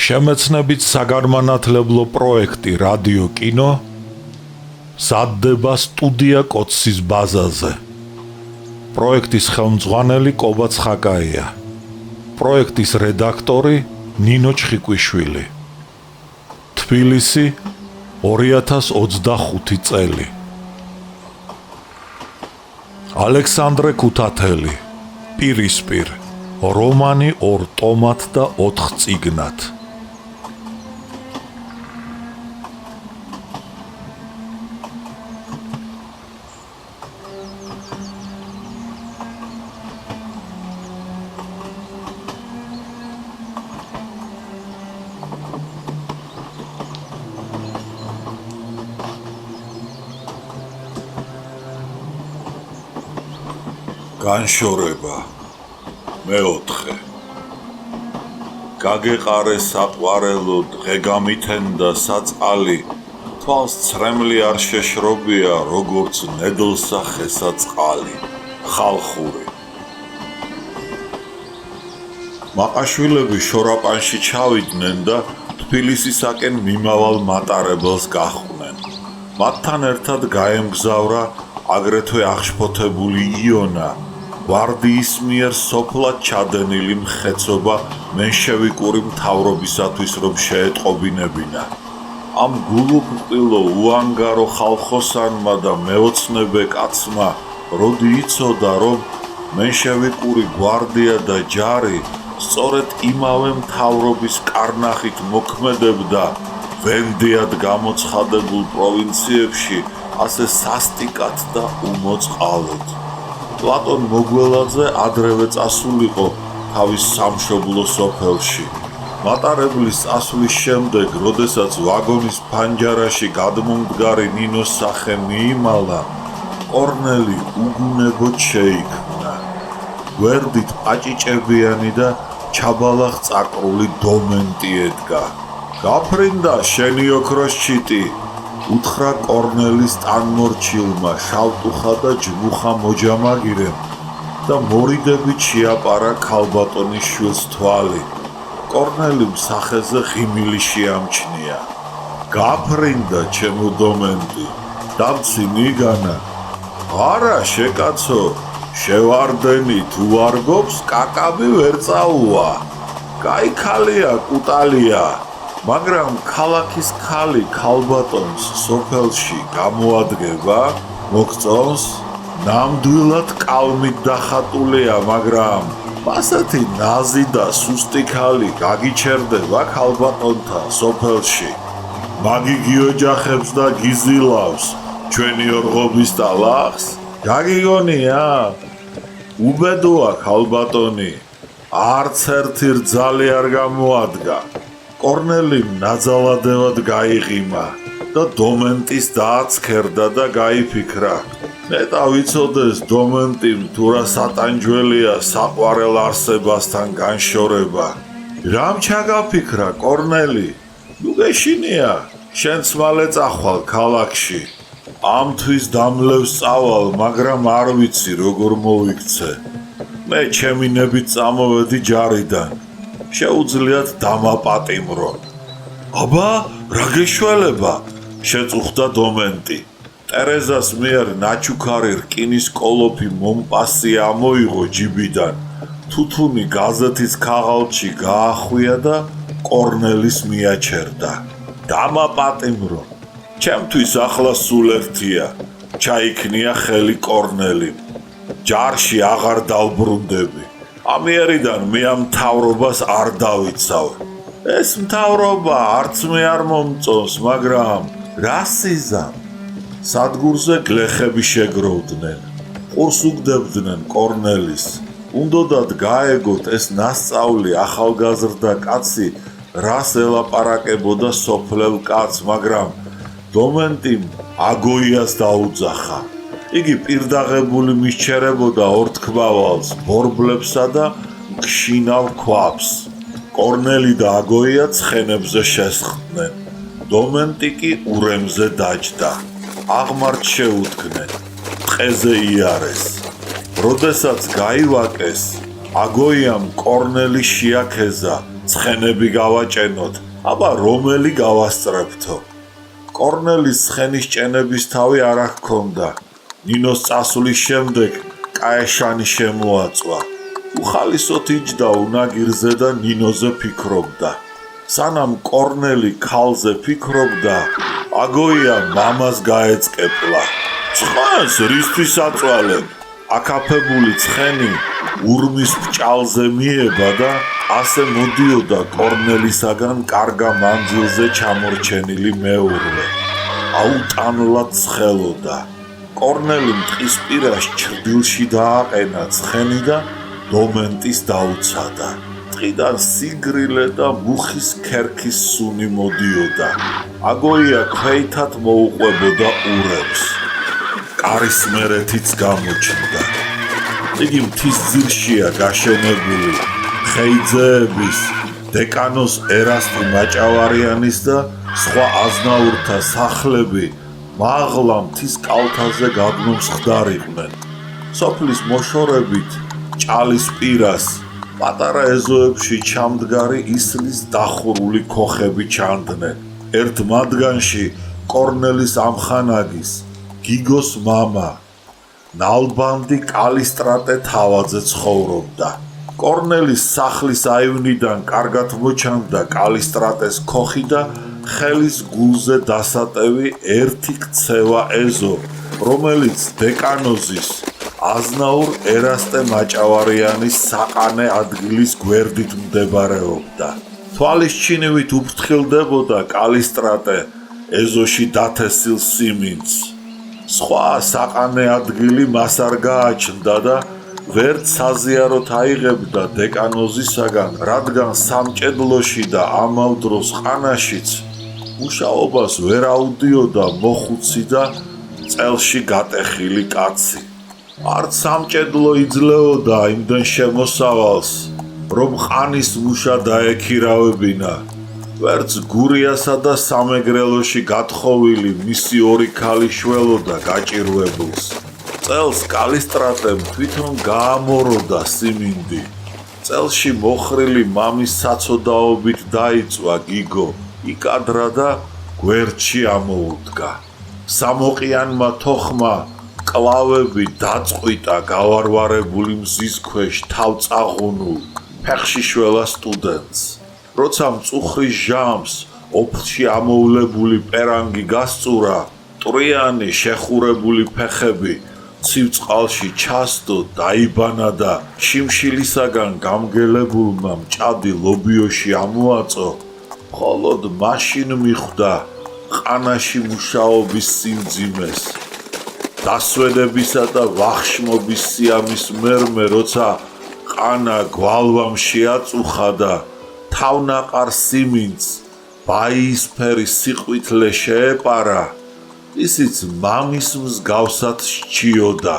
შემეცნებით საგანმანათლებლო პროექტი რადიო კინო მზადდება სტუდია კოცის ბაზაზე. პროექტის ხელმძღვანელი კობა ცხაკაია. პროექტის რედაქტორი ნინო ჩხიკვიშვილი. თბილისი 2025 წელი. ალექსანდრე ქუთათელი. პირისპირ. რომანი 2 ტომად და 4 წიგნად. განშორება მეოთხე. გაგეყარე საყვარელო დღეგამითენდა საწყალი, თვალს ცრემლი არ შეშრობია, როგორც ნედლსა ხესაწყალი. ხალხური. მაყაშვილები შორაპანში ჩავიდნენ და თბილისისაკენ მიმავალ მატარებელს გახვნენ. მათთან ერთად გაემგზავრა აგრეთვე აღშფოთებული იონა, გვარდიის მიერ სოფლად ჩადენილი მხეცობა მენშევიკური მთავრობისათვის რომ შეეტყობინებინა. ამ გულუბრყილო უანგარო ხალხოსანმა და მეოცნებე კაცმა როდი იცოდა, რომ მენშევიკური გვარდია და ჯარი სწორედ იმავე მთავრობის კარნახით მოქმედებდა ვენდიად გამოცხადებულ პროვინციებში, ასე სასტიკად და უმოწყალოდ. პლატონ მოგველაძე ადრევე წასულიყო თავის სამშობლო სოფელში. მატარებლის წასვლის შემდეგ, როდესაც ვაგონის ფანჯარაში გადმომდგარი ნინოს სახე მიიმალა, კორნელი უგუნებოდ შეიქმნა. გვერდით პაჭიჭებიანი და ჩაბალახ წაკრული დომენტი ედგა. გაფრინდა შენი ოქროს ჩიტი, უთხრა კორნელის ტანმორჩილმა შავტუხა და ჯმუხა მოჯამაგირემ და მორიდებით შეაპარა ქალბატონის შვილს თვალი. კორნელიმ სახეზე ღიმილი შეამჩნია. გაფრინდა ჩემო დომენტი, დამცი მიგანა. არა შეკაცო, შევარდენი თუ არ გობს კაკაბი ვერ წაუვა. კაი ქალია კუტალია, მაგრამ ქალაქის ქალი ქალბატონს სოფელში გამოადგება, მოგწონს? ნამდვილად კალმით დახატულია, მაგრამ ასეთი ნაზი და სუსტი ქალი გაგიჩერდება ქალბატონთან სოფელში. მაგიგი ოჯახებს და გიზილავს ჩვენი ორღობის ტალახს? გაგიგონია? უბედოა ქალბატონი, არც ერთი რძალი არ გამოადგა. კორნელიმ ნაძალადევად გაიღიმა და დომენტის დააცქერდა და გაიფიქრა. ნეტა ვიცოდეს დომენტიმ თუ რა სატანჯველია საყვარელ არსებასთან განშორება. რამ ჩაგაფიქრა კორნელი? ნუ გეშინია, შენც მალე წახვალ ქალაქში. ამთვის დამლევს წავალ, მაგრამ არ ვიცი როგორ მოვიქცე. მე ჩემი ნებით წამოვედი ჯარიდან. შეუძლიათ დამაპატიმრო. აბა, რა გეშველება? შეწუხდა დომენტი. ტერეზას მიერ ნაჩუქარი რკინის კოლოფი მომპასი ამოიღო ჯიბიდან. თუთუნი გაზეთის ქაღალდში გაახვია და კორნელის მიაჩერდა. დამაპატიმრო. ჩემთვის ახლა სულ ერთია. ჩაიქნია ხელი კორნელიმ. ჯარში აღარ დავბრუნდები. ამიერიდან მე ამ მთავრობას არ დავიცავ. ეს მთავრობა არც მე არ მომწონს, მაგრამ რა სიზამ? სადგურზე გლეხები შეგროვდნენ. ყურს უგდებდნენ კორნელის. უნდოდათ გაეგოთ ეს ნასწავლი ახალგაზრდა კაცი რას ელაპარაკებოდა სოფლელ კაცს, მაგრამ დომენტიმ აგოიას დაუძახა. იგი პირდაღებული მისჩერებოდა ორთქბავალს, ბორბლებსა და მქშინავ ქვაბს. კორნელი და აგოია ცხენებზე შესხდნენ. დომენტი კი ურემზე დაჯდა. აღმართ შეუდგნენ. ტყეზე იარეს. როდესაც გაივაკეს, აგოიამ კორნელი შეაქეზა ცხენები გავაჭენოთ, აბა რომელი გავასწრებთო. კორნელის ცხენის ჭენების თავი არ ჰქონდა. ნინოს წასვლის შემდეგ კაეშანი შემოაწვა. უხალისოდ იჯდა უნაგირზე და ნინოზე ფიქრობდა. სანამ კორნელი ქალზე ფიქრობდა, აგოია მამას გაეწყეპლა. ცხენს რისთვის აწვალებ? აკაფებული ცხენი ურმის ბრჭალზე მიება და ასე მოდიოდა კორნელისაგან კარგა მანძილზე ჩამორჩენილი მეურვე. აუტანლად ცხელოდა. კორნელიმ ტყის პირას ჩრდილში დააყენა ცხენი და დომენტის დაუცადა. ტყიდან სიგრილე და მუხის ქერქის სუნი მოდიოდა. აგოია ქვეითად მოუყვებოდა ურებს. კარის მერეთიც გამოჩნდა. იგი მთის ძირშია გაშენებული ხეიძეების, დეკანოს ერასტი მაჭავარიანის და სხვა აზნაურთა სახლები მაღლა მთის კალთაზე გადმომსხდარიყვნენ. სოფლის მოშორებით ჭალის პირას პატარა ეზოებში ჩამდგარი ისლის დახურული ქოხები ჩანდნენ. ერთ მათგანში კორნელის ამხანაგის, გიგოს მამა, ნალბანდი კალისტრატე თავაძე ცხოვრობდა. კორნელის სახლის აივნიდან კარგად მოჩანდა კალისტრატეს ქოხი და ხელის გულზე დასატევი ერთი ქცევა ეზო, რომელიც დეკანოზის აზნაურ ერასტე მაჭავარიანის საყანე ადგილის გვერდით მდებარეობდა. თვალის ჩინივით უფრთხილდებოდა კალისტრატე ეზოში დათესილ სიმინდს. სხვა საყანე ადგილი მას არ გააჩნდა და ვერც საზიაროთ აიღებდა დეკანოზისაგან, რადგან სამჭედლოში და ამავ დროს ყანაშიც მუშაობას ვერ აუდიოდა მოხუცი და წელში გატეხილი კაცი. არც სამჭედლო იძლეოდა იმდენ შემოსავალს, რომ ყანის მუშა დაექირავებინა. ვერც გურიასა და სამეგრელოში გათხოვილი მისი ორი ქალი შველოდა გაჭირვებულს. წელს კალისტრატემ თვითონ გაამოროდა სიმინდი. წელში მოხრილი მამის საცოდაობით დაიწვა გიგო, იკადრა და გვერდში ამოუდგა. სამოყიანმა თოხმა კლავები დაწყვიტა გავარვარებული მზის ქვეშ თავწაღუნულ ფეხში შველა სტუდენტს. როცა მწუხრის ჟამს ოფლში ამოვლებული პერანგი გასწურა, ტრიანი შეხურებული ფეხები ცივ წყალში ჩასდო, დაიბანა და შიმშილისაგან გამგელებულმა მჭადი ლობიოში ამოაწო, მხოლოდ მაშინ მიხვდა ყანაში მუშაობის სიმძიმეს. დასვენებისა და ვახშმობის სიამის მერმე, როცა ყანა გვალვამ შეაწუხა და თავნაყარ სიმინდს ბაისფერი სიყვითლე შეეპარა, ისიც მამის მსგავსად სჩიოდა.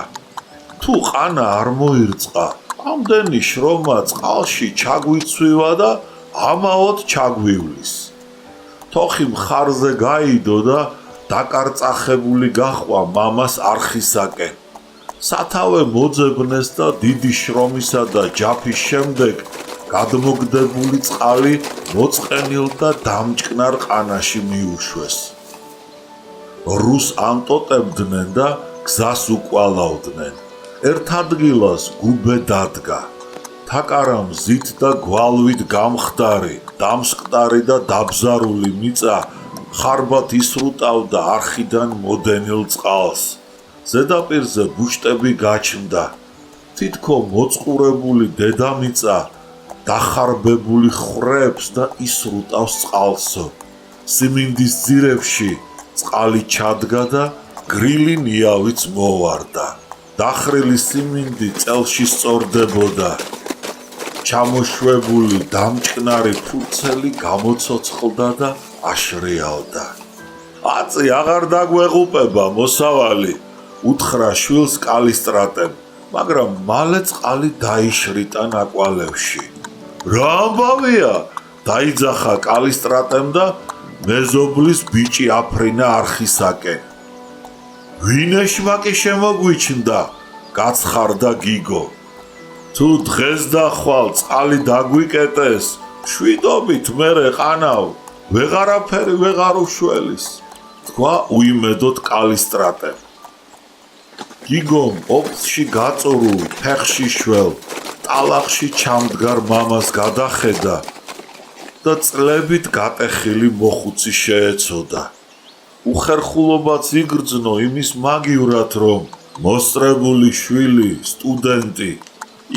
თუ ყანა არ მოირწყა, ამდენი შრომა წყალში ჩაგვიცვივა და ამაოდ ჩაგვივლის. თოხი მხარზე გაიდო და დაკარწახებული გაჰყვა მამას არხისაკენ. სათავე მოძებნეს და დიდი შრომისა და ჯაფის შემდეგ გადმოგდებული წყალი მოწყენილ და დამჭკნარ ყანაში მიუშვეს. რუს ამტოტებდნენ და გზას უკვალავდნენ. ერთ ადგილას გუბე დადგა. თაკარა მზით და გვალვით გამხდარი, დამსკდარი და დაბზარული მიწა ხარბად ისრუტავდა არხიდან მოდენილ წყალს. ზედაპირზე ბუშტები გაჩნდა. თითქო მოწყურებული დედამიწა დახარბებული ხრებს და ისრუტავს წყალსო. სიმინდის ძირებში წყალი ჩადგა და გრილი ნიავიც მოვარდა. დახრილი სიმინდი წელში სწორდებოდა. ჩამოშვებული დამჭკნარი ფურცელი გამოცოცხლდა და აშრიალდა. აწი აღარ დაგვეღუპება მოსავალი, უთხრა შვილს კალისტრატემ, მაგრამ მალე წყალი დაიშრიტა ნაკვალევში. რა ამბავია? დაიძახა კალისტრატემ და მეზობლის ბიჭი აფრინა არხისაკენ. ვინ ეშმაკი შემოგვიჩნდა? გაცხარდა გიგო. თუ დღეს და ხვალ წყალი დაგვიკეტეს, მშვიდობით მერე ყანავ, ვეღარაფერი ვეღარ უშველის, თქვა უიმედოდ კალისტრატემ. გიგომ ოფისში გაწურულ, ფეხში შველ, ტალახში ჩამდგარ მამას გადახედა და წლებით გატეხილი მოხუცი შეეცოდა. უხერხულობაც იგრძნო იმის მაგივრად, რომ მოსწრებული შვილი, სტუდენტი,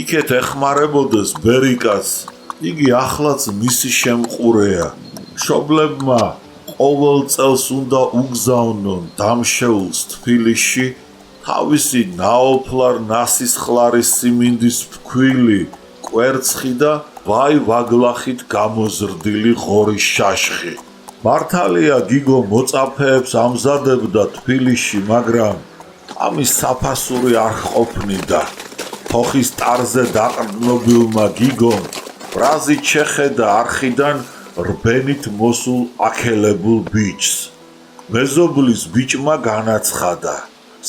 იქეთ ეხმარებოდეს ბერიკას, იგი ახლაც მისი შემყურეა. მშობლებმა ყოველ წელს უნდა უგზავნონ დამშეულს თბილისში თავისი ნაოფლარ ნასისხლარის სიმინდის ფქვილი, კვერცხი და ვაგლახით გამოზრდილი ღორის შაშხი. მართალია გიგო მოწაფეებს ამზადებდა თბილისში, მაგრამ ამის საფასური არ ყოფნიდა. თოხის ტარზე დაყრდნობილმა გიგომ ბრაზით შეხედა არხიდან რბენით მოსულ აქელებულ ბიჭს. მეზობლის ბიჭმა განაცხადა: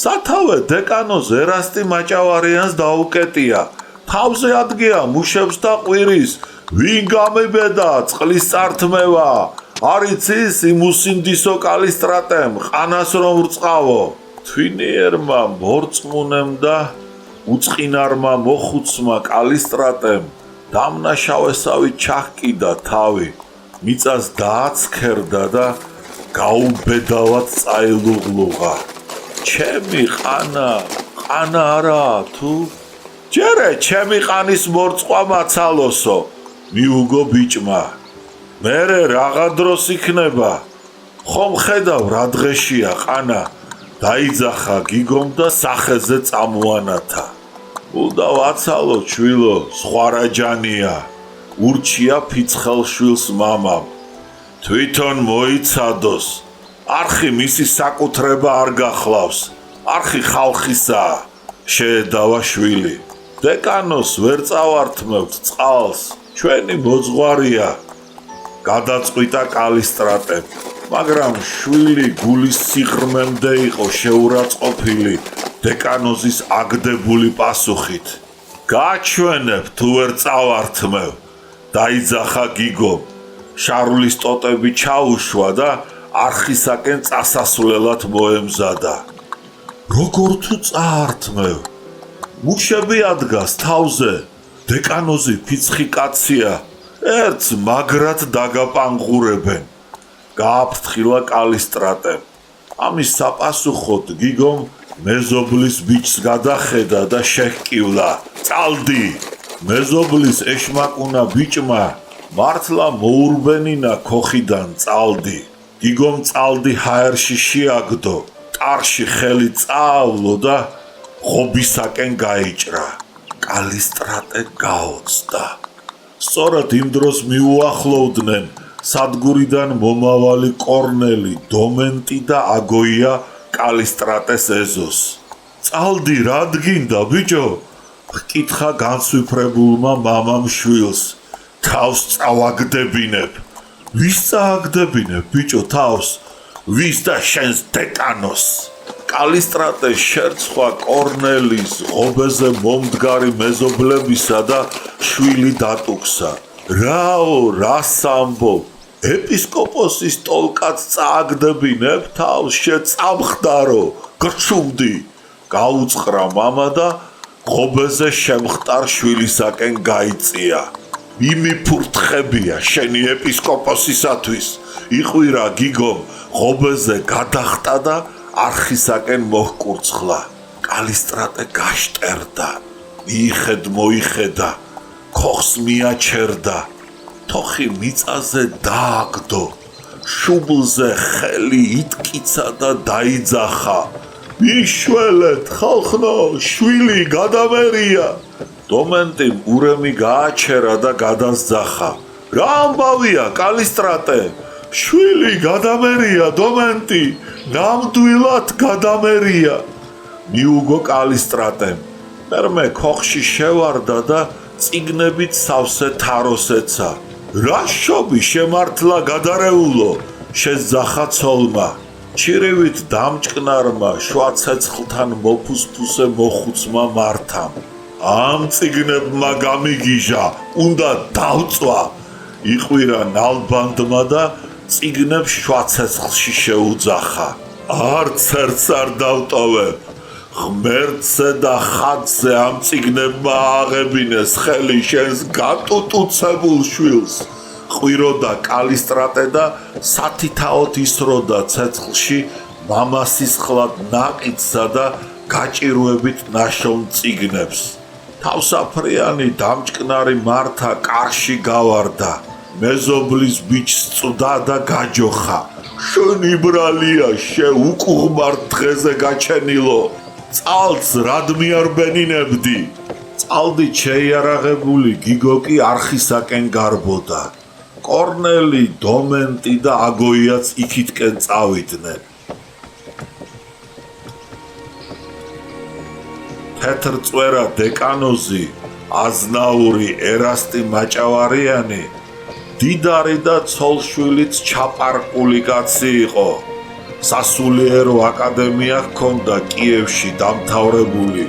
სათავე დეკანოს ერასტი მაჭავარიანს დაუკეტია. თავზე ადგია მუშებს და ყვირის. ვინ გამიბედა წყლის წართმევა? არიცის იმუსინდისო კალისტრატემ ყანას რომ ვრწყავო. თვინიერმა მორწმუნემ და უწყინარმა მოხუცმა კალისტრატემ დამნაშავესავით ჩაჰკიდა თავი. მიწას დააცქერდა და გაუბედავად წაილუღლუღა. ჩემი ყანა არა თუ? ჯერე ჩემი ყანის მორწყვა მაცალოსო, მიუგო ბიჭმა. მერე რაღა დროს იქნება? ხომ ხედავ რა დღეშია ყანა? დაიძახა გიგომ და სახეზე წამოანათა. უნდა ვაცალო ჩვილო, სხვა რა ჯანია, ურჩია ფიცხელ შვილს მამამ. თვითონ მოიცადოს. არხი მისი საკუთრება არ გახლავს, არხი ხალხისაა, შეედავა შვილი. დეკანოს ვერ წავართმევთ წყალს, ჩვენი მოძღვარია, გადაწყვიტა კალისტრატემ, მაგრამ შვილი გულის სიღრმემდე იყო შეურაცხყოფილი დეკანოზის აგდებული პასუხით. გაჩვენებ თუ ვერ წავართმევ, დაიძახა გიგომ. შარვლის ტოტები ჩაუშვა და არხისაკენ წასასვლელად მოემზადა. როგორ თუ წაართმევ? მუშები ადგას თავზე, დეკანოზი ფიცხი კაცია, ერთს მაგრად დაგაპანღურებენ. გააფრთხილა კალისტრატემ. ამის საპასუხოდ გიგომ მეზობლის ბიჭს გადახედა და შეჰკივლა: წალდი! მეზობლის ეშმაკუნა ბიჭმა მართლა მოურბენინა ქოხიდან წალდი. გიგომ წალდი ჰაერში შეაგდო, ტარში ხელი წაავლო და ღობისაკენ გაიჭრა. კალისტრატე გაოცდა. სწორად იმ დროს მიუახლოვდნენ სადგურიდან მომავალი კორნელი, დომენტი და აგოია კალისტრატეს ეზოს. წალდი, რა დგინდა ბიჭო? ჰკითხა განსვიფრებულმა მამამ შვილს. თავს წავაგდებინებ. ვის წააგდებინებ ბიჭო თავს? ვის და შენს დეკანოს? კალისტრატე შერცხვა კორნელის ღობეზე მომდგარი მეზობლებისა და შვილი დატუქსა. რაო, რას ამბობ? ეპისკოპოსის ტოლკაც წააგდებინებ თავს, შეწამხდარო, გრჩუმდი, გაუწყრა მამა და ღობეზე შემხტარ შვილისაკენ გაიწია. იმიფურთხებია შენი ეპისკოპოსისათვის, იყვირა გიგომ, ღობეზე გადახტა და არხისაკენ მოჰკურცხლა. კალისტრატე გაშტერდა, მოიხედა, ქოხს მიაჩერდა, თოხი მიწაზე დააგდო, შუბლზე ხელი იტკიცა და დაიძახა: მიშველეთ ხალხნო, შვილი გადამერია. დომენტიმ ურემი გააჩერა და გადასძახა: რა ამბავია კალისტრატე? შვილი გადამერია დომენტი, ნამდვილად გადამერია. მიუგო კალისტრატემ. მერმე ქოხში შევარდა და წიგნებით სავსე თაროს ეცა. რა შობი შემართლა გადარეულო, შეძახა ცოლმა. ჩირივით დამჭკნარმა შვა ცეცხლთან მოფუსფუსე მოხუცმა მართამ. ამ წიგნებმა გამიგიჟა, უნდა დავწვა. იყვირა ნალბანდმა და წიგნებს შვაცეცხლში შეუძახა. არც ერთს არ დავტოვებ. ღმერთზე და ხატზე ამ წიგნებმა აღებინეს ხელი შენს გატუტუცებულ შვილს. ყვიროდა კალისტრატე და სათითაოდ ისროდა ცეცხლში მამასისხლად ნაყიდსა და გაჭირვებით ნაშოვნ წიგნებს. თავსაფრიანი დამჭკნარი მართა კარში გავარდა. მეზობლის ბიჭს წვდა და გაჯოხა. შენი ბრალია შეუკუღმარ დღეზე გაჩენილო. წალს რად მიარბენინებდი. წალდით შეიარაღებული გიგო კი არხისაკენ გარბოდა. კორნელი, დომენტი და აგოიაც იქითკენ წავიდნენ. თეთრ წვერა დეკანოზი, აზნაური ერასტი მაჭავარიანი, დიდარი და ცოლშვილიც ჩაპარკული კაცი იყო. სასულიერო აკადემია ჰქონდა კიევში დამთავრებული.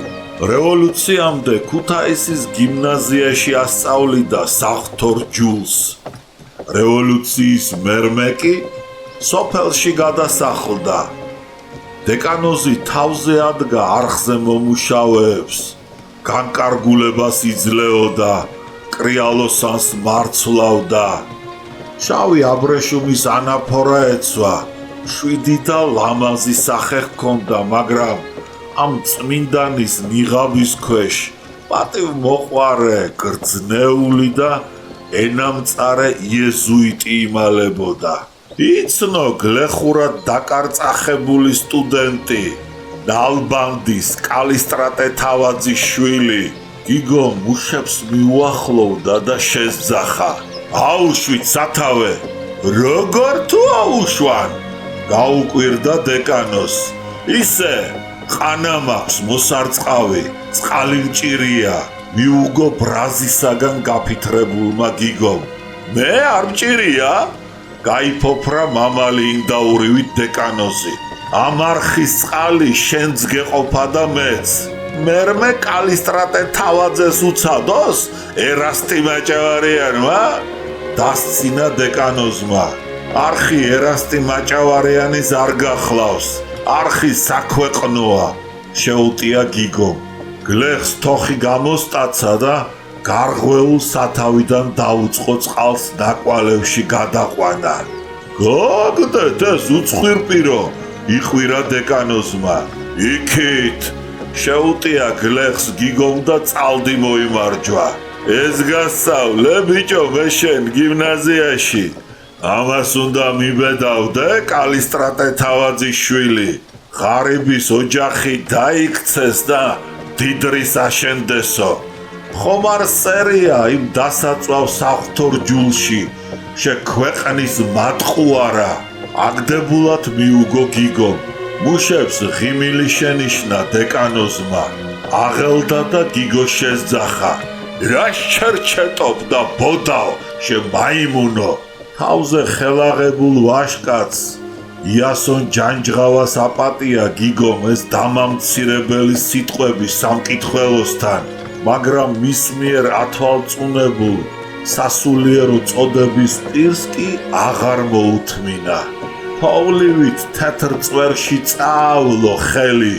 რევოლუციამდე ქუთაისის გიმნაზიაში ასწავლიდა საღვთო რჯულს. რევოლუციის მერმე კი სოფელში გადასახლდა. დეკანოზი თავზე ადგა არხზე მომუშავეებს. განკარგულებას იძლეოდა, კრიალოსანს მარცვლავდა. შავი აბრეშუმის ანაფორა ეცვა. 7 და ლამაზი სახე ჰქონდა, მაგრამ ამ წმინდანის ნიღაბის ქვეშ პატივმოყვარე, გრძნეული და ენამწარე იეზუიტი იმალებოდა. იცნო გლეხურად დაკარწახებული სტუდენტი, ნალბანდის კალისტრატე თავაძის შვილი, გიგო მუშებს მიუახლოვდა და შესძახა. აუშვით სათავე, როგორ თუ აუშვან? გაუკვირდა დეკანოს. ისე ყანა მაქვს მოსარწყავი, წყალი მჭირია, მიუგო ბრაზისაგან გაფითრებულმა გიგომ. მე არ მჭირია? გაიფოფრა მამალი ინდაურივით დეკანოზი. ამ არხის წყალი შენც გეყოფა და მეც. მერმე კალისტრატე თავაძეს უცადოს, ერასტი მაჭავარიანმა? დასცინა დეკანოზმა. არხი ერასტი მაჭავარიანის არ გახლავს. არხი საქვეყნოა, შეუტია გიგომ. გლეხს თოხი გამოსტაცა და გარღვეულ სათავიდან დაუწყო წყალს ნაკვალევში გადაყვანა. გოგდეთ ეს უცხვირპირო, იყვირა დეკანოზმა. იქით, შეუტია გლეხს გიგომ და წალდი მოიმარჯვა. ეს გასწავლე ბიჭო მე შენ გიმნაზიაში. ამას უნდა მიბედავდე კალისტრატე თავაძის შვილი. ღარიბის ოჯახი დაიქცეს და დიდრის აშენდესო. ხომარ სერია იმ დასაწვავ საღვთო რჯულში, შექვეყნის მატყუარა. აგდებულად მიუგო გიგომ. მუშებს ღიმილი შენიშნა დეკანოზმა. აღელდა და გიგო შესძახა. რა შერჩეტობ და ბოდავ, შემაიმუნო. თავზე ხელაღებულ ვაშკაცს იასონ ჯანჯღავას აპატია გიგომ ეს დამამცირებელი სიტყვები სამკითხველოსთან, მაგრამ მის მიერ ათვალწუნებულ სასულიერო წოდების პირს კი აღარ მოუთმინა. ფავლივით თეთრ წვერში წაავლო ხელი.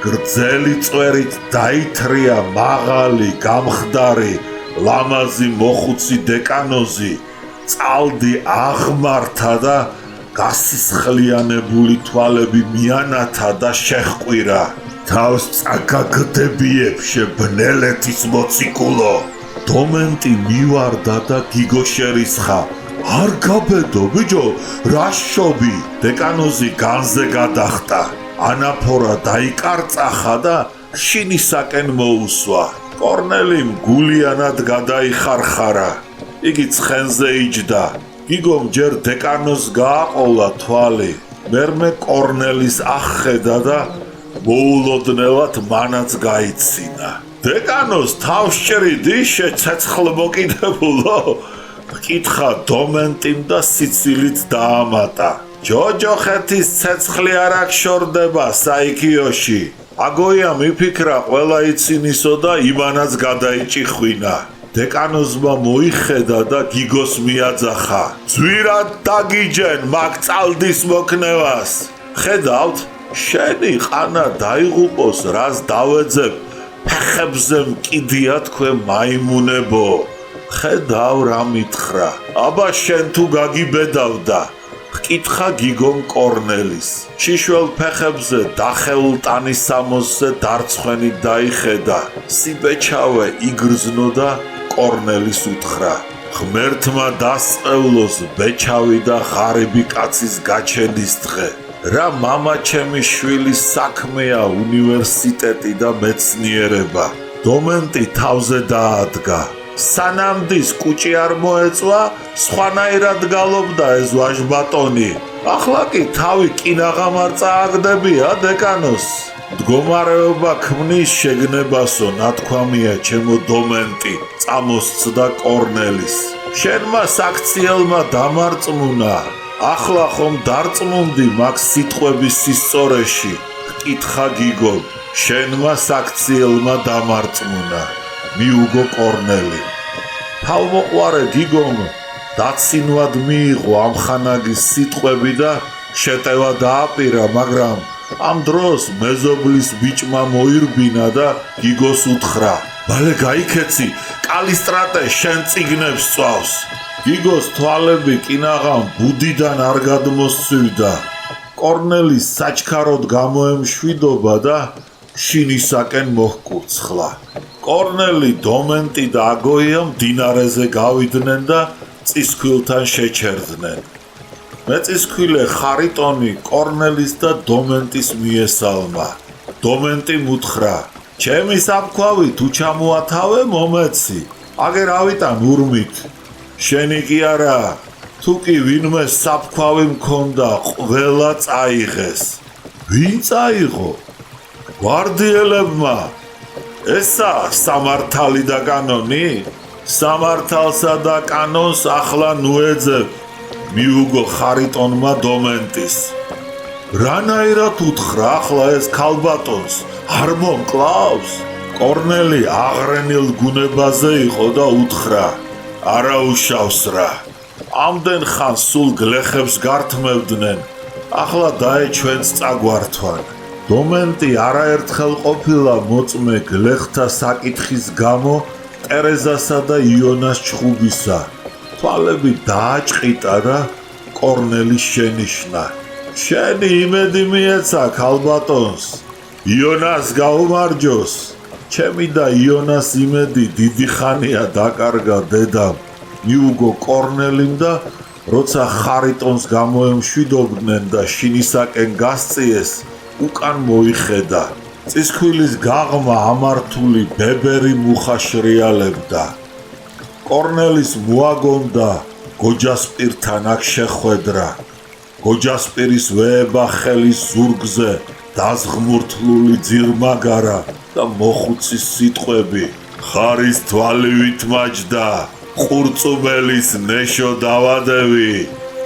გრძელი წვერით დაითრია მაღალი, გამხდარი, ლამაზი მოხუცი დეკანოზი. წალდი აღმართა და გასისხლიანებული თვალები მიანათა და შეჰყვირა. თავს წაგაგდებიებ შებნელეთის მოციკულო. დომენტი მივარდა და გიგო შერისხა. არ გაბედო ბიჭო, რა შობი? დეკანოზი განზე გადახტა. ანაფორა დაიკარწახა და შინისაკენ მოუსვა. კორნელიმ გულიანად გადაიხარხარა. იგი ცხენზე იჯდა. გიგომ ჯერ დეკანოს გააყოლა თვალი. მერმე კორნელის აღხედა და მოულოდნელად მანაც გაიცინა. დეკანოს თავსჭრიდი შეცეცხლმოკიდებულო? კითხა დომენტიმ და სიცილით დაამატა. ჯოჯოხეთის ცეცხლი არ აქ შორდება საიქიოში. აგოია მიფიქრა ყველა იცინისო და იმანაც გადაიჭიხვინა. დეკანოზმა მოიხედა და გიგოს მიაძახა. ძვირად დაგიჯენ მაგ წალდის მოქნევას. ხედავთ, შენი ყანა დაიღუპოს, რას დავეძებ, ფეხებზე მკიდია თქვენ მაიმუნებო. ხედავ რა მითხრა. აბა შენ თუ გაგიბედავდა. ჰკითხა გიგომ კორნელის. შიშველ ფეხებზე დახეულ ტანის სამოსზე დარცხვენი დაიხედა. სიბეჩავე იგრძნო და კორნელის უთხრა. ღმერთმა დასწეულოს ბეჩავი და ღარიბი კაცის გაჩენის დღე. რა მამა ჩემი შვილის საქმეა უნივერსიტეტი და მეცნიერება. დომენტი თავზე დაადგა. სანამდის კუჭი არ მოეწვა, სხვანაირად გალობდა ეს ვაჟბატონი. ახლა კი თავი კინაღამარ წააგდებია დეკანოს. მდგომარეობა ქმნის შეგნებასო, ნათქვამია ჩემო დომენტი, წამოსცდა კორნელის. შენმა საქციელმა დამარწმუნა. ახლა ხომ დარწმუნდი მაგ სიტყვების სისწორეში? ჰკითხა გიგომ. შენმა საქციელმა დამარწმუნა. მიუგო კორნელი. თავმოყვარე გიგომ დაცინვად მიიღო ამხანაგის სიტყვები და შეტევა დააპირა, მაგრამ ამ დროს მეზობლის ბიჭმა მოირბინა და გიგოს უთხრა. მალე გაიქეცი, კალისტრატე შენ წიგნებს წვავს. გიგოს თვალები კინაღამ ბუდიდან არ გადმოსცვიდა. კორნელის საჩქაროდ გამოემშვიდობა და შინისაკენ მოჰკურცხლა. კორნელი, დომენტი და აგოია მდინარეზე გავიდნენ და წისქვილთან შეჩერდნენ. მეწისქვილე ხარიტონი კორნელის და დომენტის მიესალმა. დომენტი მუთხრა. ჩემი საფქვავი თუ ჩამოათავე მომეცი. აგერ ავიტან ურმით. შენი კი არა, თუ კი ვინმე საფქვავი მქონდა, ყველა წაიღეს. ვინ წაიღო? გვარდიელებმა. ესა სამართალი და კანონი? სამართალსა და კანონს ახლა ნუეძებ. მიუგო ხარიტონმა დომენტის. რანაირად უთხრა ახლა ეს ქალბატონს? არ მომკლავს? კორნელი აღრენილ გუნებაზე იყო და უთხრა. არა უშავს რა. ამდენ ხანს სულ გლეხებს გართმევდნენ. ახლა დაეჩვენს წაგვართვან. დომენტი არაერთხელ ყოფილა მოწმე გლეხთა საკითხის გამო ტერეზასა და იონას ჩხუბისა. თვალები დააჭყიტა და კორნელის შენიშნა. შენი იმედი მიეცა ქალბატონს. იონას გაუმარჯოს. ჩემი და იონას იმედი დიდი ხანია დაკარგა დედამ. მიუგო კორნელიმ და როცა ხარიტონს გამოემშვიდობდნენ და შინისაკენ გასწიეს, უკან მოიხედა. წისქვილის გაღმა ამართული ბებერი მუხა შრიალებდა. კორნელის მოაგონდა გოჯასპირთან აქ შეხვედრა. გოჯასპირის ვეება ხელის ზურგზე დაზღმურთლული ძირმაგარა და მოხუცის სიტყვები. ხარის თვალივით მაჯდა, ყურწუმელის ნეშო დავადევი.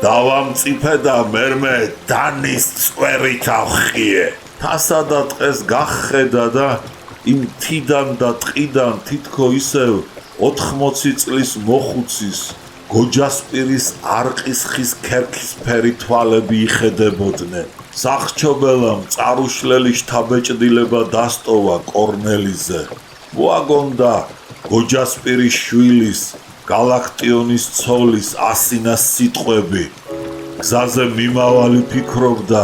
დავამწიფე და მერმე დანის წვერით ავხიე. თასა და ტყეს გახხედა და იმ თიდან და ტყიდან თითქო ისევ 80 წლის მოხუცის გოჯასპირის არყის ხის ქერქისფერი თვალები იხედებოდნენ. სახჩობელამ წარუშლელი შთაბეჭდილება დასტოვა კორნელიზე. მოაგონდა გოჯასპირის შვილის გალაქტიონის ცოლის ასინას სიტყვები. გზაზე მიმავალი ფიქრობდა,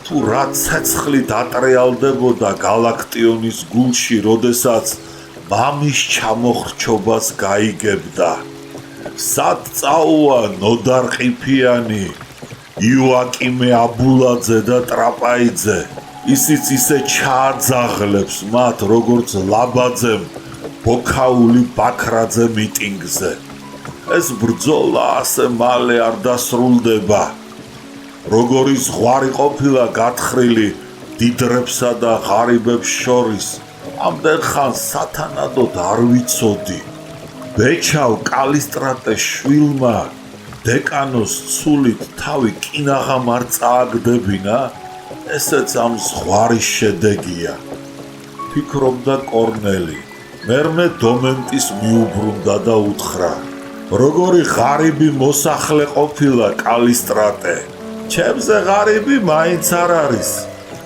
თუ რა ცეცხლი დატრიალდებოდა გალაქტიონის გულში, როდესაც მამის ჩამოხრჩობას გაიგებდა. სად წაუვა ნოდარყიფიანი, იოაკიმე აბულაძე და ტრაპაიძე. ისიც ისე ჩააძაღლებს მათ, როგორც ლაბაძემ ბოქაული ბაქრაძე მიტინგზე. ეს ბრძოლა ასე მალე არ დასრულდება. როგორი ზღვარი ყოფილა გათხრილი დიდრებსა და ღარიბებს შორის, ამდენ ხანს სათანადოდ არ ვიცოდი. ბეჩავ კალისტრატეს შვილმა დეკანოს ცულით თავი კინაღამ არ წააგდებინა, ესეც ამ ზღვარის შედეგია. ფიქრობდა კორნელი. მერმე დომენტის მიუბრუნდა და უთხრა: როგორი ღარიბი მოსახლე ყოფილა კალისტრატე, ჩემზე ღარიბი მაინც არ არის.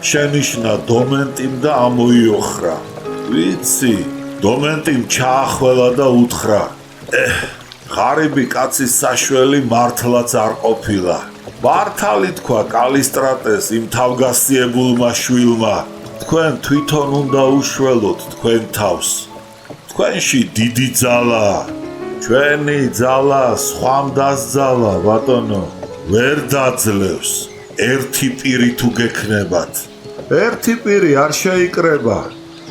შენიშნა დომენტიმ და ამოიოხრა. ვიცი, დომენტიმ ჩაახველა და უთხრა: ღარიბი კაცის საშველი მართლაც არ ყოფილა. მართალი თქვა კალისტრატეს იმ თავგასიებულმა შვილმა: თქვენ თვითონ უნდა უშველოთ თქვენ თავს. თქვენში დიდი ძალაა. ჩვენი ძალა სხვამ დასძალა, ბატონო, ვერ დაძლევს. ერთი პირი თუ გექნებათ. ერთი პირი არ შეიკრება.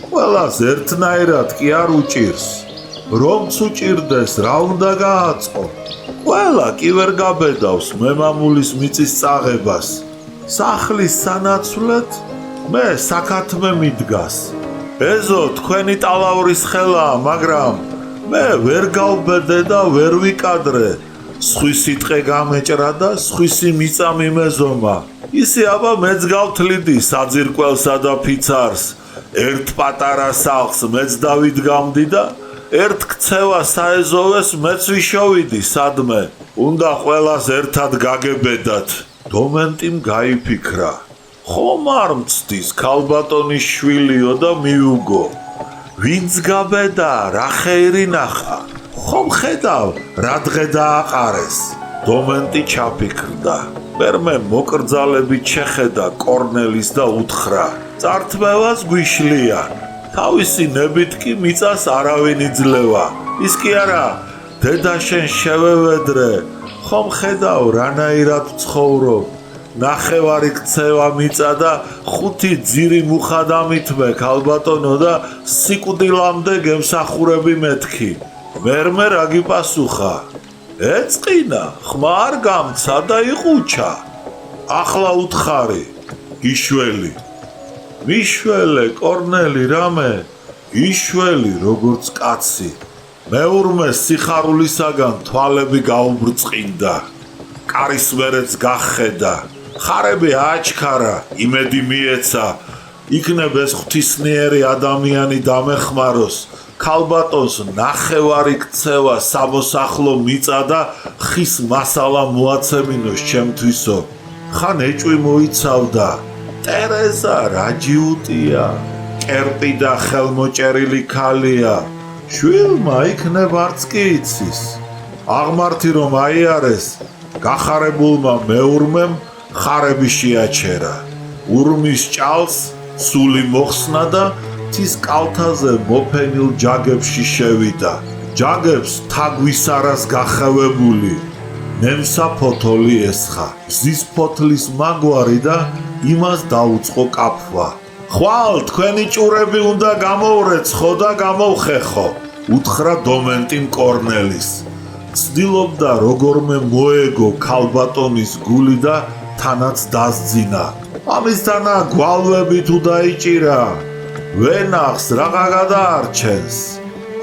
ყველას ერთნაირად კი არ უჭირს. რომც უჭირდეს, რა უნდა გააწყო? ყველა კი ვერ გაბედავს მემამულის მიწის წაღებას. სახლის სანაცვლოდ მე საქათმე მიდგას. ეზო თქვენი ტალავრის ხელაა, მაგრამ მე ვერ გავბედე და ვერ ვიკადრე. სხვისი ტყე გამეჭრა და სხვისი მიწა მიმეზომა. ისი აბა მეც გავთლიდი საძირკველსა და ფიცარს. ერთ პატარა სახლს მეც დავიდგამდი და ერთ ქცევა საეზოვეს მეც ვიშოვიდი სადმე. უნდა ყველას ერთად გაგებედათ. დომენტიმ გაიფიქრა: ხომ არ მცდის ქალბატონის შვილიო და მიუგო. ვინც გაბედა, რა ხეირი ნახა. ხომ ხედავ, რა დღე დააყარეს. დომენტი ჩაფიქრდა. მერმე მოკრძალებით შეხედა კორნელის და უთხრა: წართმევას გვიშლია. თავისი ნებით კი მიწას არავინ იძლევა. ის კი არა, დედა შენ შევევედრე. ხომ ხედავ, რანაირად ცხოვრობ. ნახევარი ქცევა მიწა და 5 ძირი მუხა დამითმე ქალბატონო და სიკვდილამდე გემსახურები მეთქი. მერმე რა გიპასუხა? ეწყინა, ხმა არ გამცა და იყუჩა. ახლა უთხარი, იშველი. მიშველე კორნელი რამე, იშველი როგორც კაცი. მეურმე სიხარულისაგან თვალები გაუბრწყინდა. კარისმერეც გახედა. ხარები აჩქარა, იმედი მიეცა. იქნებ ეს ღვთისმიერი ადამიანი დამეხმაროს. ქალბატონს ნახევარი ქცევა სამოსახლო მიწა და ხის მასალა მოაცემინოს ჩემთვისო. ხან ეჭვი მოიცავდა. ტერეზა რა ჯიუტია, კერპი და ხელმოჭერილი ქალია. შვილმა იქნებ არც კი იცის. აღმართი რომ აიარეს, გახარებულმა მეურმემ ხარები შეაჩერა. ურმის ჭალს სული მოხსნა და თის კალთაზე მოფენილ ჯაგებში შევიდა. ჯაგებს თაგვის არას გახევებული. ნემსა ფოთოლი ესხა. მზის ფოთლის მაგვარი და იმას დაუწყო კაფვა. ხვალ თქვენი ჭურები უნდა გამოვრეცხო და გამოვხეხო. უთხრა დომენტიმ კორნელის. ცდილობდა როგორმე მოეგო ქალბატონის გული და თანაც დასძინა. ამისთანა გვალვები თუ დაიჭირა. ვენახს რაღა გადაარჩენს.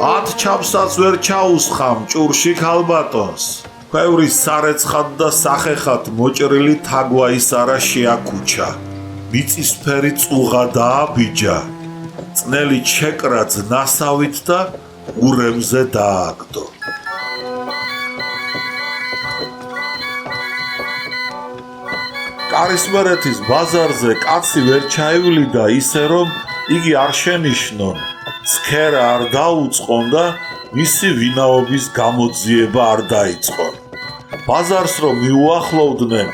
10 ჩაფსაც ვერ ჩაუსხამ ჭურში ქალბატონს. ქვევრის სარეცხად და სახეხად მოჭრილი თაგვა ის არა შეაკუჩა. მიწისფერი წუღა დააბიჯა. წნელი ჩეკრა ძნასავით და ურემზე დააგდო. კარისმერეთის ბაზარზე კაცი ვერ ჩაივლიდა ისე რომ იგი არ შენიშნონ. ცქერა არ დაუწყონ და მისი ვინაობის გამოძიება არ დაიწყონ. ბაზარს რომ მიუახლოვდნენ,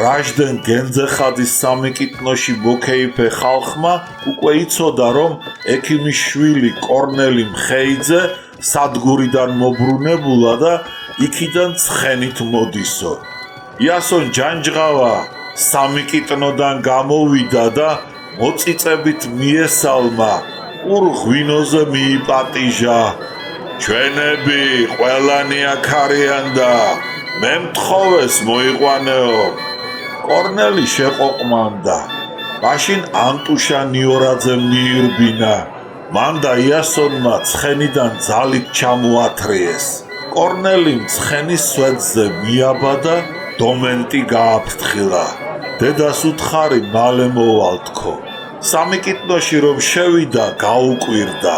რაჟდენ გენძეხადის სამიკიტნოში მოკეიფე ხალხმა უკვე იცოდა რომ ექიმის შვილი კორნელი მხეიძე სადგურიდან მობრუნებულა და იქიდან ცხენით მოდისო. იასონ ჯანჯღავა სამიკიტნოდან გამოვიდა და მოწიწებით მიესალმა, ურღვინოზე მიიპატიჟა. ჩვენები ყველანი აქ არიან და მე მთხოვეს მოიყვანეო. კორნელი შეყოყმანდა. მაშინ ანტუშა ნიორაძემ მიირბინა. მან და იასონმა ცხენიდან ძალით ჩამოათრიეს. კორნელიმ ცხენის სვეტზე მიაბა და დომენტი გააფრთხილა. დედას უთხარი მალე მოვალ თქო. სამიკიტნოში რომ შევიდა გაუკვირდა.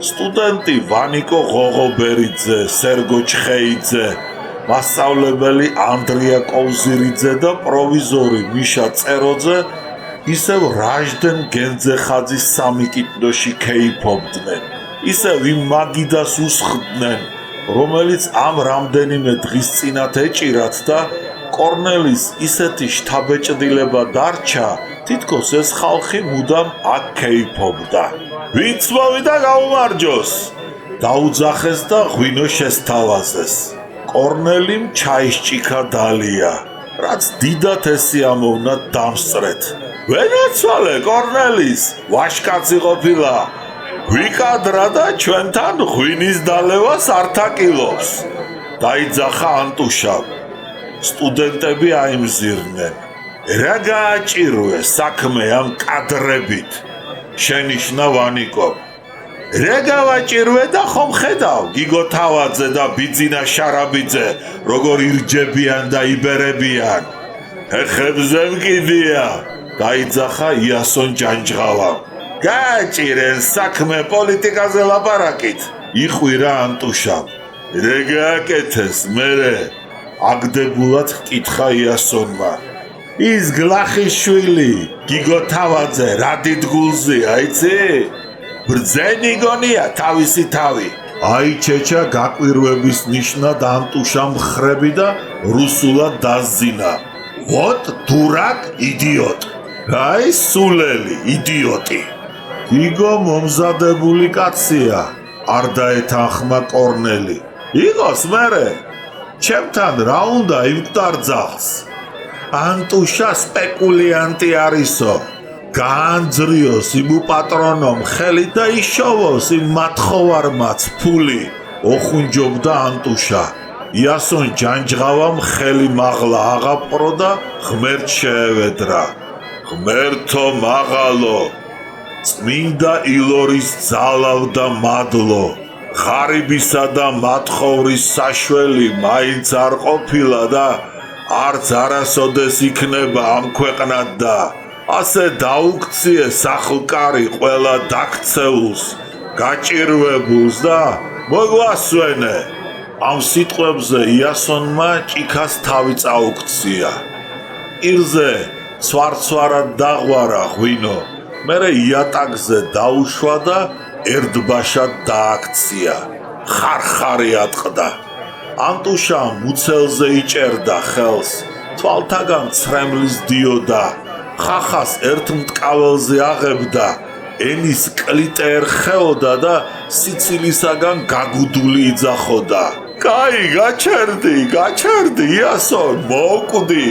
სტუდენტი ვანიკო ღოღობერიძე, სერგო ჩხეიძე, მასწავლებელი ანდრია კოვზირიძე და პროვიზორი მიშა წეროძე ისევ რაჟდენ გენძეხაძის სამიკიდოში ქეიფობდნენ. ისევ იმ მაგიდას უსხდნენ, რომელიც ამ რამდენიმე დღის წინათ ეჭირათ და კორნელის ისეთი შთაბეჭდილება დარჩა, თითქოს ეს ხალხი მუდამ აქ ქეიფობდა. ვინც მოვიდა გაუმარჯოს, დაუძახეს და ღვინო შესთავაზეს. კორნელიმ ჩაისჭიქა დალია, რაც დიდად ესიამოვნა დამსწრეთ. ვენაცვალე კორნელის, ვაშკაცი ყოფილა, ვიკადრა და ჩვენთან ღვინის დალევას არ თაკილობს. დაიძახა ანტუშამ. სტუდენტები აიმზირნენ. რა გააჭირვე საქმე ამ კადრებით? შენიშნა ვანიკო. რა გავაჭირვე და ხომ ხედავ გიგო თავაძე და ბიძინა შარაბიძე როგორ ირჯებიან და იბერებიან. ხებზე მკიდია. დაიძახა იასონ ჯანჯღავა. გააჭირენ საქმე პოლიტიკაზე ლაპარაკით. იხვირა ანტუშამ. რა გააკეთეს მერე? აგდებულად ჰკითხა იასონმა. ის გლახის შვილი, გიგო თავაძე, რა დიდგულზეა, იცი? ბრძენი გონია თავისი თავი. აიჩეჩა გაკვირვების ნიშნად ანტუშამ ხრები და რუსულად დასძინა. ვოთ დურაკ იდიოტ. აი სულელი იდიოტი. გიგო მომზადებული კაცია, არ დაეთანხმა კორნელი. იყოს მერე, ჩემთან რა უნდა იმკვდარძახს? ანტუშა სპეკულიანტი არისო. გაანძრიოს იმ უპატრონომ ხელი და იშოვოს იმ მათხოვარმაც ფული. ოხუნჯობდა ანტუშა. იასონ ჯანჯღავამ ხელი მაღლა აღაპყრო და ღმერთს შეევედრა. ღმერთო მაღალო, წმინდა ილორის ძალავ და მადლო, ღარიბისა და მათხოვრის საშველი მაინც არ ყოფილა და არც არასოდეს იქნება ამ ქვეყნად და ასე დაუქციე სახლკარი ყველა დაქცეულს, გაჭირვებულს და მოგვასვენე. ამ სიტყვებზე იასონმა ჭიქას თავი წაუქცია. პირზე სვარცვარად დაღვარა ღვინო, მერე იატაკზე დაუშვა და ერთბაშად დააქცია. ხარხარი ატყდა. ანტუშამ მუცელზე იჭერდა ხელს, თვალთაგან ცრემლის დიოდა, ხახას ერთ მტკაველზე აღებდა, ენის კლიტე ერხეოდა და სიცილისაგან გაგუდული იძახოდა. კაი, გაჩერდი, იასონ, მოვკვდი,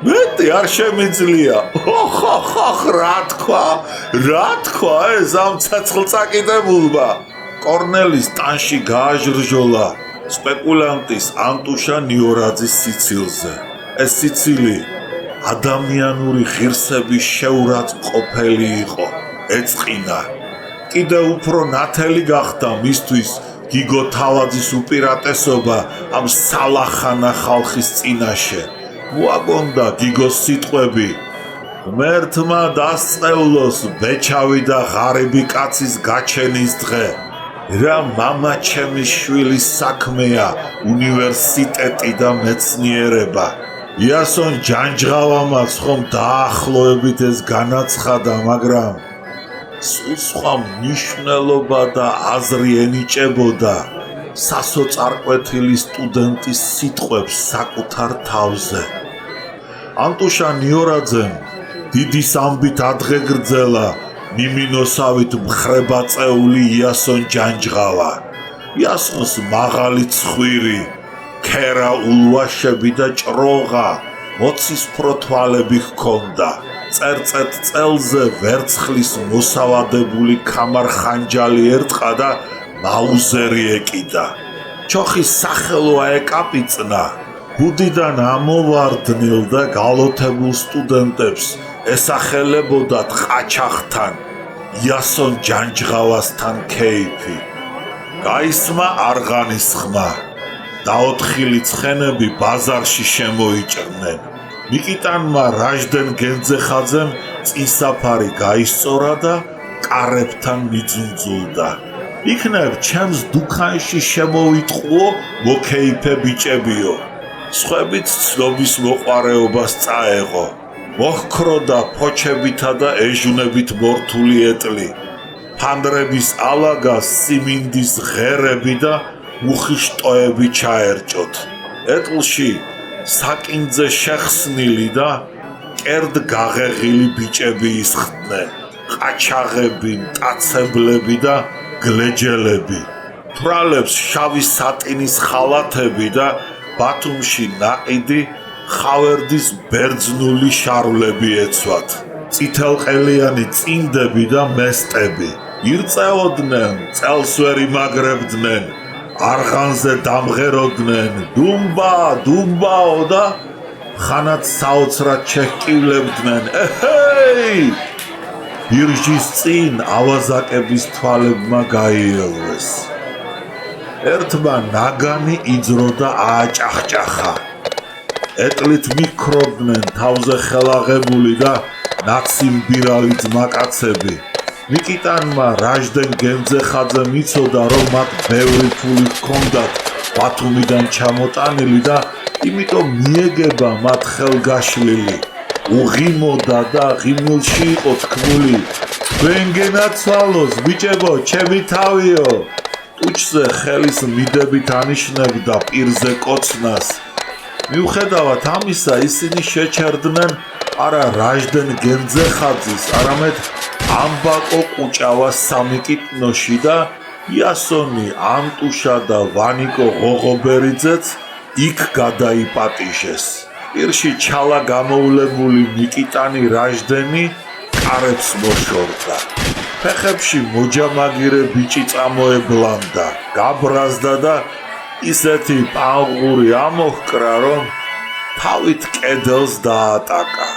მეტი არ შემიძლია. ოხ, რა თქვა ეს ამ ცეცხლწაკიდებულმა? კორნელის ტანში გააჟრჟოლა სპეკულანტის ანტუშა ნიორაძის სიცილზე. ეს სიცილი ადამიანური ღირსების შეურაცხყოფელი იყო, ეწყინა. კიდევ უფრო ნათელი გახდა მისთვის გიგო თავაძის უპირატესობა ამ სალახანა ხალხის წინაშე. მოაგონდა გიგოს სიტყვები, ღმერთმა დასწეულოს ბეჩავი და ღარიბი კაცის გაჩენის დღე. რა მამაჩემის შვილის საქმეა უნივერსიტეტი და მეცნიერება. იასონ ჯანჯღავამაც ხომ დაახლოებით ეს განაცხადა, მაგრამ სულ სხვა მნიშვნელობა და აზრი ენიჭებოდა სასოწარკვეთილი სტუდენტის სიტყვებს საკუთარ თავზე. ანტუშა ნიორაძემ დიდი სამბით ადღეგრძელა ნიმინოსავით მხრებაწეული იასონ ჯანჯღავა. იასონს მაღალი ცხვირი, ქერა ულვაშები და ჭროღა, მოცისფრო თვალები ჰქონდა. წერწეთ წელზე ვერცხლის მოსავადებული ქამარხანჯალი ერტყა და მაუზერი ეკიდა. ჩოხის სახელო ეკაპიწნა. გუდიდან ამოვარდნილ და გალოთებულ სტუდენტებს ესახელებოდათ ყაჩაღთან, იასონ ჯანჯღავასთან ქეიფი. გაისმა არღანის ხმა. დაოთხილი ცხენები ბაზარში შემოიჭრნენ. მიკიტანმა რაჟდენ გენძეხაძემ წინსაფარი გაისწორა და კარებთან მიძუნძულდა. იქნებ ჩემს დუქანში შემოვიტყუო მოკეიფე ბიჭებიო. სხვებით ცნობის მოყარეობას წაეღო. მოჰქროდა ფოჩებითა და ეჟუნებით მორთული ეტლი. ფანდრების ალაგას სიმინდის ღერები და მუხის შტოები ჩაერჭოთ. ეტლში საკინძე შეხსნილი და კერდ გაღეღილი ბიჭები ისხდნენ. ყაჩაღები, მტაცებლები და გლეჯელები. თვრალებს შავი სატინის ხალათები და ბათუმში ნაყიდი ხავერდის ბერძნული შარვლები ეცვათ. წითელყელიანი წინდები და მესტები. ირწეოდნენ, წელს ვერ იმაგრებდნენ, არღანზე დამღეროდნენ, დუმბაო და ხანად საოცრად ჩეჰკივლებდნენ. ეჰეი! ბირჟის წინ ავაზაკების თვალებმა გაიელვეს. ერთმა ნაგანი იძრო და ააჭახჭახა. ეტლით მიქროდნენ თავზე ხელაღებული და ნაციმბირალი ძმაკაცები. ნიკიტანმა რაჟდენ გემძეხაძემ იცოდა, რომ მათ ბევრი ფული ჰქონდათ ბათუმიდან ჩამოტანილი და იმიტომ მიეგება მათ ხელგაშლილი. უღიმოდა და ღიმილში იყო თქმული. თქვენ გენაცვალოს, ბიჭებო, ჩემი თავიო. ტუჩზე ხელის მიდებით ანიშნებდა პირზე კოცნას. მიუხედავად ამისა, ისინი შეჩერდნენ არა რაჟდენ გემძეხაძის, არამედ ამბაკო კუჭავას სამიკიტნოში და იასონი ანტუშა და ვანიკო ღოღობერიძეც იქ გადაიპატიჟეს. პირში ჩალა გამოვლებული ნიკიტანი რაჟდენი კარებს მოშორდა. ფეხებში მოჯამაგირე ბიჭი წამოებლანდა, გაბრაზდა და ისეთი პანღური ამოჰკრა, რომ თავით კედელს დაატაკა.